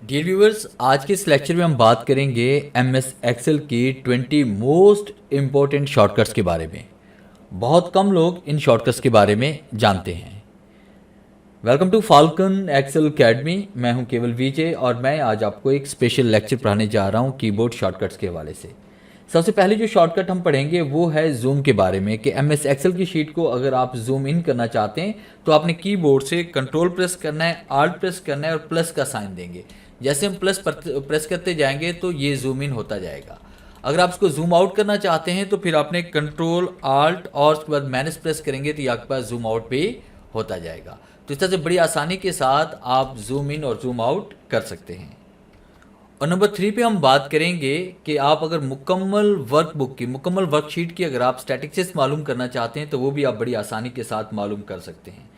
Dear viewers, आज के इस लेक्चर में हम बात करेंगे एमएस एक्सेल की 20 मोस्ट इम्पोर्टेंट शॉर्टकट्स के बारे में। बहुत कम लोग इन शॉर्टकट्स के बारे में जानते हैं। Welcome to Falcon Excel Academy. मैं हूं केवल विजय और मैं आज आपको एक स्पेशल लेक्चर पढ़ाने जा रहा हूं कीबोर्ड शॉर्टकट्स के हवाले से। सबसे पहले जो शॉर्टकट हम पढ़ेंगे वो है जूम के बारे में कि एमएस एक्सेल की शीट को अगर आप जूम इन करना चाहते हैं तो आपने कीबोर्ड से कंट्रोल प्रेस करना है, आल्ट प्रेस करना है और प्लस का साइन देंगे। जैसे हम प्रेस करते जाएंगे तो ये जूम इन होता जाएगा। अगर आप इसको जूम आउट करना चाहते हैं तो फिर आपने कंट्रोल आल्ट और उसके बाद माइनस प्रेस करेंगे तो ये आपके पास जूम आउट भी होता जाएगा। तो इस तरह से बड़ी आसानी के साथ आप जूम इन और जूम आउट कर सकते हैं। और नंबर 3 पे हम बात करेंगे कि आप अगर मुकम्मल वर्कबुक की, मुकम्मल वर्कशीट की अगर आप स्टैटिस्टिक्स मालूम करना चाहते हैं तो वो भी आप बड़ी आसानी के साथ मालूम कर सकते हैं।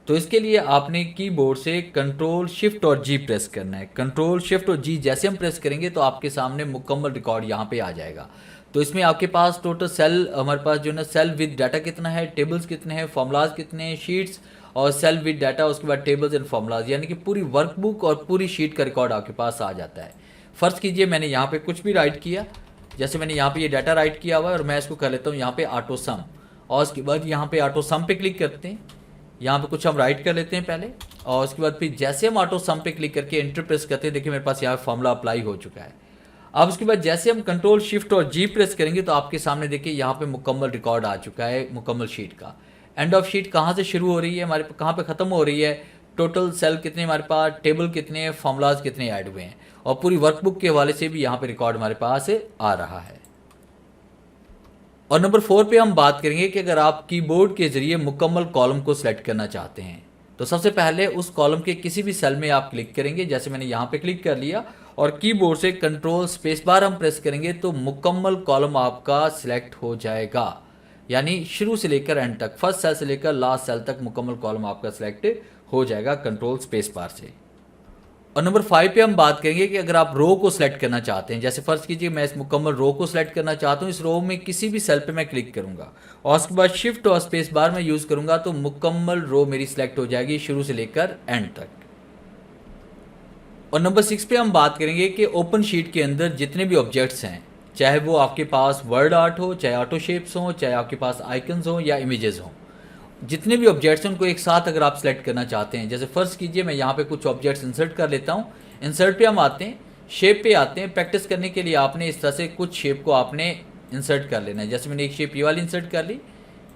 तो इसके लिए आपने कीबोर्ड से कंट्रोल शिफ्ट और जी प्रेस करना है। कंट्रोल शिफ्ट और जी जैसे हम प्रेस करेंगे तो आपके सामने मुकम्मल रिकॉर्ड यहाँ पे आ जाएगा। तो इसमें आपके पास टोटल सेल, हमारे पास जो है ना सेल विद डाटा कितना है, टेबल्स कितने हैं, फॉर्मूलाज कितने हैं, शीट्स और सेल विद डाटा, उसके बाद टेबल्स एंड फॉर्मूलाज, यानी कि पूरी वर्कबुक और पूरी शीट का रिकॉर्ड आपके पास आ जाता है। फ़र्ज़ कीजिए मैंने यहाँ पे कुछ भी राइट किया, जैसे मैंने यहाँ पे ये डाटा राइट किया हुआ है और मैं इसको कर लेता हूँ यहाँ पे ऑटो सम, और उसके बाद यहाँ पे ऑटो सम पे क्लिक करते हैं। यहाँ पे कुछ हम राइट कर लेते हैं पहले, और उसके बाद फिर जैसे हम ऑटो सम पे क्लिक करके एंटर प्रेस करते हैं, देखिए मेरे पास यहाँ फॉर्मूला अप्लाई हो चुका है। अब उसके बाद जैसे हम कंट्रोल शिफ्ट और जी प्रेस करेंगे तो आपके सामने देखिए यहाँ पे मुकम्मल रिकॉर्ड आ चुका है मुकम्मल शीट का। एंड ऑफ शीट कहाँ से शुरू हो रही है, हमारे कहाँ पे ख़त्म हो रही है, टोटल सेल कितने हमारे पास, टेबल कितने हैं, फॉर्मूलाज कितने ऐड हुए हैं, और पूरी वर्कबुक के हवाले से भी यहाँ पे रिकॉर्ड हमारे पास आ रहा है। और नंबर 4 पे हम बात करेंगे कि अगर आप कीबोर्ड के ज़रिए मुकम्मल कॉलम को सिलेक्ट करना चाहते हैं तो सबसे पहले उस कॉलम के किसी भी सेल में आप क्लिक करेंगे। जैसे मैंने यहाँ पे क्लिक कर लिया और कीबोर्ड से कंट्रोल स्पेस बार हम प्रेस करेंगे तो मुकम्मल कॉलम आपका सिलेक्ट हो जाएगा, यानी शुरू से लेकर एंड तक, फर्स्ट सेल से लेकर लास्ट सेल तक मुकम्मल कॉलम आपका सिलेक्ट हो जाएगा कंट्रोल स्पेस बार से। और नंबर 5 पे हम बात करेंगे कि अगर आप रो को सिलेक्ट करना चाहते हैं, जैसे फ़र्ज़ कीजिए मैं इस मुकम्मल रो को सिलेक्ट करना चाहता हूँ, इस रो में किसी भी सेल पे मैं क्लिक करूँगा और उसके बाद शिफ्ट और स्पेस बार में यूज़ करूँगा तो मुकम्मल रो मेरी सिलेक्ट हो जाएगी शुरू से लेकर एंड तक। और नंबर 6 पे हम बात करेंगे कि ओपन शीट के अंदर जितने भी ऑब्जेक्ट्स हैं, चाहे वो आपके पास वर्ड आर्ट हो, चाहे ऑटो शेप्स हों, चाहे आपके पास आइकन्स हों या इमेजेस हों, जितने भी ऑब्जेक्ट्स हैं उनको एक साथ अगर आप सेलेक्ट करना चाहते हैं, जैसे फ़र्ज़ कीजिए मैं यहाँ पे कुछ ऑब्जेक्ट्स इंसर्ट कर लेता हूँ। इंसर्ट पे हम आते हैं, शेप पे आते हैं। प्रैक्टिस करने के लिए आपने इस तरह से कुछ शेप को आपने इंसर्ट कर लेना है। जैसे मैंने एक शेप ये वाली इंसर्ट कर ली,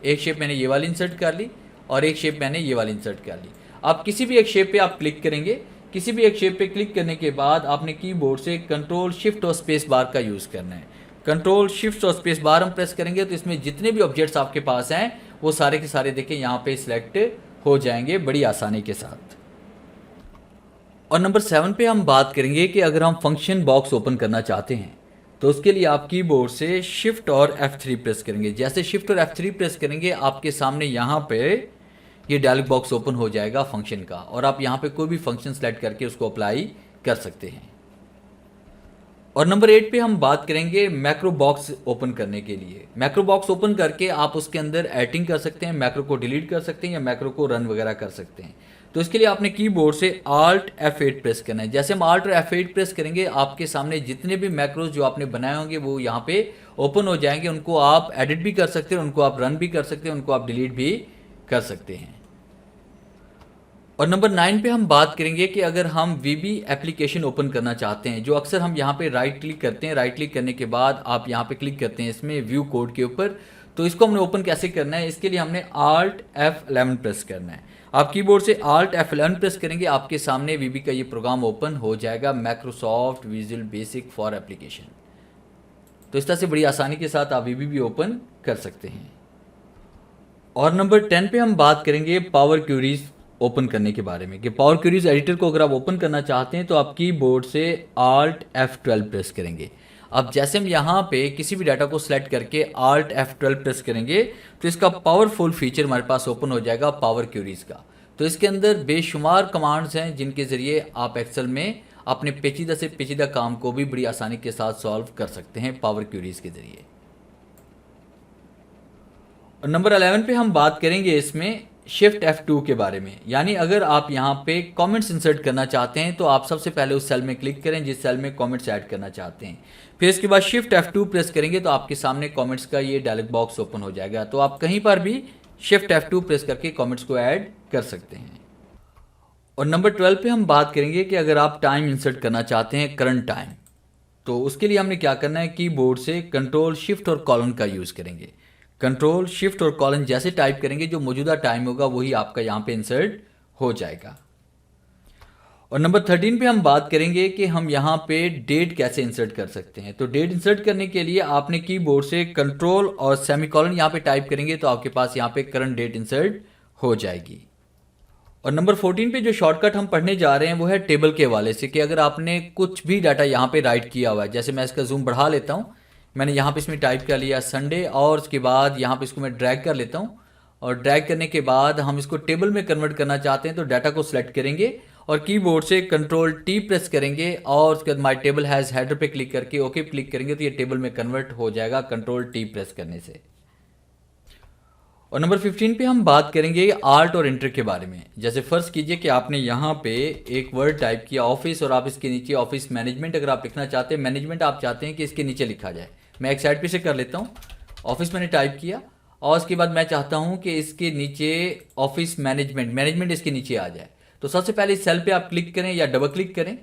एक शेप मैंने ये वाली इंसर्ट कर ली और एक शेप मैंने ये वाली इंसर्ट कर ली। आप किसी भी एक शेप पे आप क्लिक करेंगे, किसी भी एक शेप पे क्लिक करने के बाद आपने कीबोर्ड से कंट्रोल शिफ्ट और स्पेस बार का यूज़ करना है। कंट्रोल शिफ्ट और स्पेस बार हम प्रेस करेंगे तो इसमें जितने भी ऑब्जेक्ट्स आपके पास हैं वो सारे के सारे देखें यहाँ पे सिलेक्ट हो जाएंगे बड़ी आसानी के साथ। और नंबर 7 पे हम बात करेंगे कि अगर हम फंक्शन बॉक्स ओपन करना चाहते हैं तो उसके लिए आप कीबोर्ड से शिफ्ट और F3 प्रेस करेंगे। जैसे शिफ्ट और F3 प्रेस करेंगे आपके सामने यहाँ पे ये डायलॉग बॉक्स ओपन हो जाएगा फंक्शन का, और आप यहाँ पे कोई भी फंक्शन सेलेक्ट करके उसको अप्लाई कर सकते हैं। और नंबर 8 पे हम बात करेंगे मैक्रो बॉक्स ओपन करने के लिए। मैक्रो बॉक्स ओपन करके आप उसके अंदर एडिटिंग कर सकते हैं, मैक्रो को डिलीट कर सकते हैं या मैक्रो को रन वगैरह कर सकते हैं। तो इसके लिए आपने कीबोर्ड से Alt F8 प्रेस करना है। जैसे हम Alt और F8 प्रेस करेंगे आपके सामने जितने भी मैक्रोज जो आपने बनाए होंगे वो यहाँ पे ओपन हो जाएंगे। उनको आप एडिट भी कर सकते हैं, उनको आप रन भी कर सकते हैं, उनको आप डिलीट भी कर सकते हैं। और नंबर 9 पे हम बात करेंगे कि अगर हम वीबी एप्लीकेशन ओपन करना चाहते हैं, जो अक्सर हम यहाँ पे राइट क्लिक करते हैं, राइट क्लिक करने के बाद आप यहाँ पे क्लिक करते हैं इसमें व्यू कोड के ऊपर, तो इसको हमने ओपन कैसे करना है, इसके लिए हमने Alt F11 प्रेस करना है। आप कीबोर्ड से Alt F11 प्रेस करेंगे आपके सामने वीबी का ये प्रोग्राम ओपन हो जाएगा, Microsoft visual basic for application. तो इस तरह से बड़ी आसानी के साथ आप वीबी भी ओपन कर सकते हैं। और नंबर 10 पे हम बात करेंगे पावर क्वेरीज ओपन करने के बारे में कि पावर क्वेरीज एडिटर को अगर आप ओपन करना चाहते हैं तो आप कीबोर्ड से Alt F12 प्रेस करेंगे। अब जैसे हम यहाँ पे किसी भी डाटा को सिलेक्ट करके Alt F12 प्रेस करेंगे तो इसका पावरफुल फीचर हमारे पास ओपन हो जाएगा पावर क्वेरीज का। तो इसके अंदर बेशुमार कमांड्स हैं जिनके ज़रिए आप एक्सेल में अपने पेचीदा से पेचीदा काम को भी बड़ी आसानी के साथ सॉल्व कर सकते हैं पावर क्वेरीज के ज़रिए। और नंबर 11 पे हम बात करेंगे इसमें शिफ्ट F2 के बारे में। यानी अगर आप यहाँ पे कमेंट्स इंसर्ट करना चाहते हैं तो आप सबसे पहले उस सेल में क्लिक करें जिस सेल में कमेंट्स ऐड करना चाहते हैं। फिर इसके बाद शिफ्ट F2 प्रेस करेंगे तो आपके सामने कमेंट्स का ये डायलॉग बॉक्स ओपन हो जाएगा। तो आप कहीं पर भी शिफ्ट F2 प्रेस करके कमेंट्स को ऐड कर सकते हैं। और नंबर 12 पे हम बात करेंगे कि अगर आप टाइम इंसर्ट करना चाहते हैं, करंट टाइम, तो उसके लिए हमने क्या करना है, कीबोर्ड से कंट्रोल शिफ्ट और कॉलन का यूज़ करेंगे। कंट्रोल शिफ्ट और कॉलन जैसे टाइप करेंगे जो मौजूदा टाइम होगा वही आपका यहाँ पे इंसर्ट हो जाएगा। और नंबर 13 पे हम बात करेंगे कि हम यहाँ पे डेट कैसे इंसर्ट कर सकते हैं। तो डेट इंसर्ट करने के लिए आपने कीबोर्ड से कंट्रोल और सेमीकोलन यहाँ पे टाइप करेंगे तो आपके पास यहाँ पे करंट डेट इंसर्ट हो जाएगी। और नंबर 14 पे जो शॉर्टकट हम पढ़ने जा रहे हैं वो है टेबल के हवाले से, कि अगर आपने कुछ भी डाटा यहाँ पे राइट किया हुआ है, जैसे मैं इसका जूम बढ़ा लेता हूँ, मैंने यहाँ पे इसमें टाइप कर लिया संडे, और उसके बाद यहाँ पे इसको मैं ड्रैग कर लेता हूँ, और ड्रैग करने के बाद हम इसको टेबल में कन्वर्ट करना चाहते हैं तो डाटा को सिलेक्ट करेंगे और कीबोर्ड से कंट्रोल टी प्रेस करेंगे और उसके बाद माई टेबल हैज़ हेडर पे क्लिक करके ओके क्लिक करेंगे तो ये टेबल में कन्वर्ट हो जाएगा कंट्रोल टी प्रेस करने से। और नंबर 15 पे हम बात करेंगे आल्ट और एंटर के बारे में। जैसे फर्ज कीजिए कि आपने यहाँ पे एक वर्ड टाइप किया ऑफिस, और आप इसके नीचे ऑफिस मैनेजमेंट अगर आप लिखना चाहते हैं, मैनेजमेंट आप चाहते हैं कि इसके नीचे लिखा जाए। मैं एक साइड पे से कर लेता हूँ, ऑफिस मैंने टाइप किया और उसके बाद मैं चाहता हूँ कि इसके नीचे ऑफिस मैनेजमेंट इसके नीचे आ जाए। तो सबसे पहले इस सेल पे आप क्लिक करें या डबल क्लिक करें,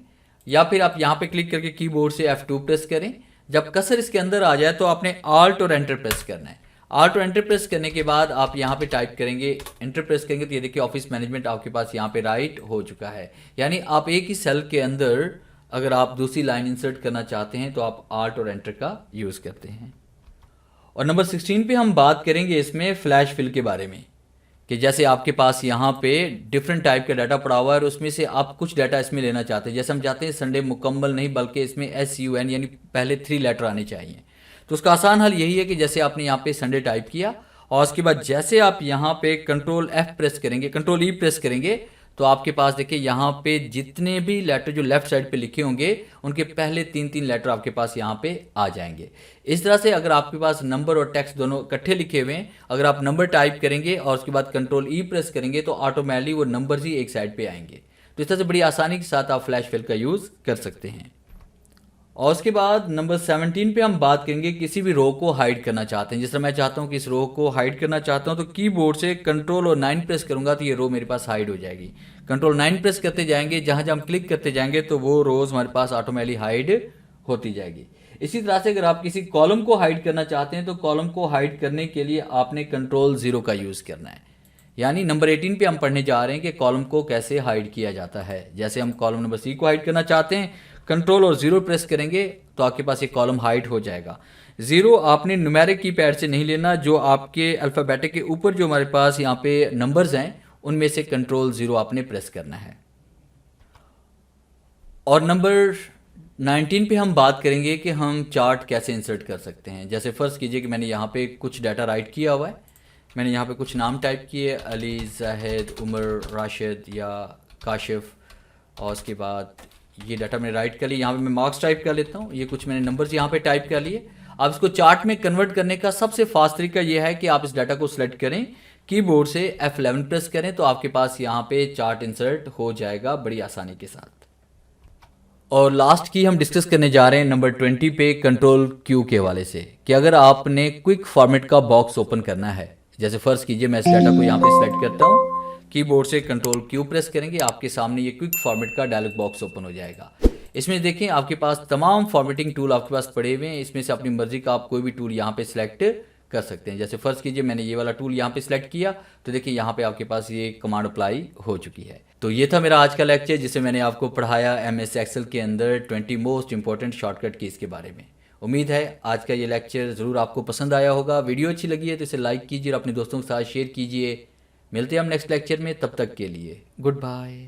या फिर आप यहाँ पे क्लिक करके कीबोर्ड से F2 प्रेस करें। जब कर्सर इसके अंदर आ जाए तो आपने आल्ट और एंटर प्रेस करना है। आल्ट और एंटर प्रेस करने के बाद आप यहाँ पे टाइप करेंगे, एंटर प्रेस करेंगे तो ये देखिए ऑफिस मैनेजमेंट आपके पास यहाँ पे राइट हो चुका है। यानी आप एक ही सेल के अंदर अगर आप दूसरी लाइन इंसर्ट करना चाहते हैं तो आप आल्ट और एंटर का यूज़ करते हैं। और नंबर 16 पे हम बात करेंगे इसमें फ्लैश फिल के बारे में, कि जैसे आपके पास यहाँ पे डिफरेंट टाइप का डाटा पड़ा हुआ है और उसमें से आप कुछ डाटा इसमें लेना चाहते हैं। जैसे हम चाहते हैं संडे मुकम्मल नहीं बल्कि इसमें SUN यानी पहले 3 लेटर आने चाहिए। तो उसका आसान हल यही है कि जैसे आपने यहाँ पे संडे टाइप किया और उसके बाद जैसे आप यहाँ पे कंट्रोल F प्रेस करेंगे, कंट्रोल E प्रेस करेंगे तो आपके पास देखिए यहाँ पे जितने भी लेटर जो लेफ्ट साइड पे लिखे होंगे उनके पहले 3-3 लेटर आपके पास यहाँ पे आ जाएंगे। इस तरह से अगर आपके पास नंबर और टेक्स्ट दोनों इकट्ठे लिखे हुए हैं, अगर आप नंबर टाइप करेंगे और उसके बाद कंट्रोल E प्रेस करेंगे तो ऑटोमेटिकली वो नंबर्स ही एक साइड पे आएंगे। तो इस तरह से बड़ी आसानी के साथ आप फ्लैश फिल का यूज़ कर सकते हैं। और उसके बाद नंबर 17 पे हम बात करेंगे किसी भी रो को हाइड करना चाहते हैं। जिस तरह मैं चाहता हूँ कि इस रो को हाइड करना चाहता हूँ तो कीबोर्ड से कंट्रोल और 9 प्रेस करूँगा तो ये रो मेरे पास हाइड हो जाएगी। कंट्रोल 9 प्रेस करते जाएंगे, जहाँ जहाँ हम क्लिक करते जाएंगे तो वो रोज़ हमारे पास ऑटोमेटिकली हाइड होती जाएगी। इसी तरह से अगर आप किसी कॉलम को हाइड करना चाहते हैं तो कॉलम को हाइड करने के लिए आपने कंट्रोल 0 का यूज़ करना है। यानी नंबर 18 पे हम पढ़ने जा रहे हैं कि कॉलम को कैसे हाइड किया जाता है। जैसे हम कॉलम नंबर C को हाइड करना चाहते हैं, कंट्रोल और 0 प्रेस करेंगे तो आपके पास एक कॉलम हाइड हो जाएगा। 0 आपने न्यूमेरिक कीपैड से नहीं लेना, जो आपके अल्फ़ाबेटिक के ऊपर जो हमारे पास यहाँ पे नंबर्स हैं उनमें से कंट्रोल 0 आपने प्रेस करना है। और नंबर 19 पे हम बात करेंगे कि हम चार्ट कैसे इंसर्ट कर सकते हैं। जैसे फ़र्ज़ कीजिए कि मैंने यहाँ पे कुछ डाटा राइट किया हुआ है, मैंने यहाँ पे कुछ नाम टाइप किए, अली, जाहिद, उमर, राशिद या काशिफ, और उसके बाद ये डाटा मैंने राइट कर लिया। यहाँ पे मैं मार्क्स टाइप कर लेता हूँ, ये कुछ मैंने नंबर्स यहाँ पे टाइप कर लिए। अब इसको चार्ट में कन्वर्ट करने का सबसे फास्ट तरीका ये है कि आप इस डाटा को सिलेक्ट करें, कीबोर्ड से F11 प्रेस करें तो आपके पास यहाँ पे चार्ट इंसर्ट हो जाएगा बड़ी आसानी के साथ। और लास्ट की हम डिस्कस करने जा रहे हैं नंबर 20 पे कंट्रोल Q के हवाले से, कि अगर आपने क्विक फॉर्मेट का बॉक्स ओपन करना है, जैसे फ़र्ज़ कीजिए मैं इस डाटा को यहाँ पे सिलेक्ट करता हूँ, कीबोर्ड से कंट्रोल Q प्रेस करेंगे, आपके सामने ये क्विक फॉर्मेट का डायलॉग बॉक्स ओपन हो जाएगा। इसमें देखें आपके पास तमाम फॉर्मेटिंग टूल आपके पास पड़े हुए हैं, इसमें से अपनी मर्जी का आप कोई भी टूल यहाँ पे सिलेक्ट कर सकते हैं। जैसे फ़र्ज़ कीजिए मैंने ये वाला टूल यहाँ पे सिलेक्ट किया तो देखिए यहाँ पे आपके पास ये कमांड अप्लाई हो चुकी है। तो ये था मेरा आज का लेक्चर जिसे मैंने आपको पढ़ाया MS एक्सेल के अंदर 20 मोस्ट इंपॉर्टेंट शॉर्टकट कीज़ के बारे में। उम्मीद है आज का ये लेक्चर ज़रूर आपको पसंद आया होगा। वीडियो अच्छी लगी है तो इसे लाइक कीजिए और अपने दोस्तों के साथ शेयर कीजिए। मिलते हैं हम नेक्स्ट लेक्चर में, तब तक के लिए गुड बाय।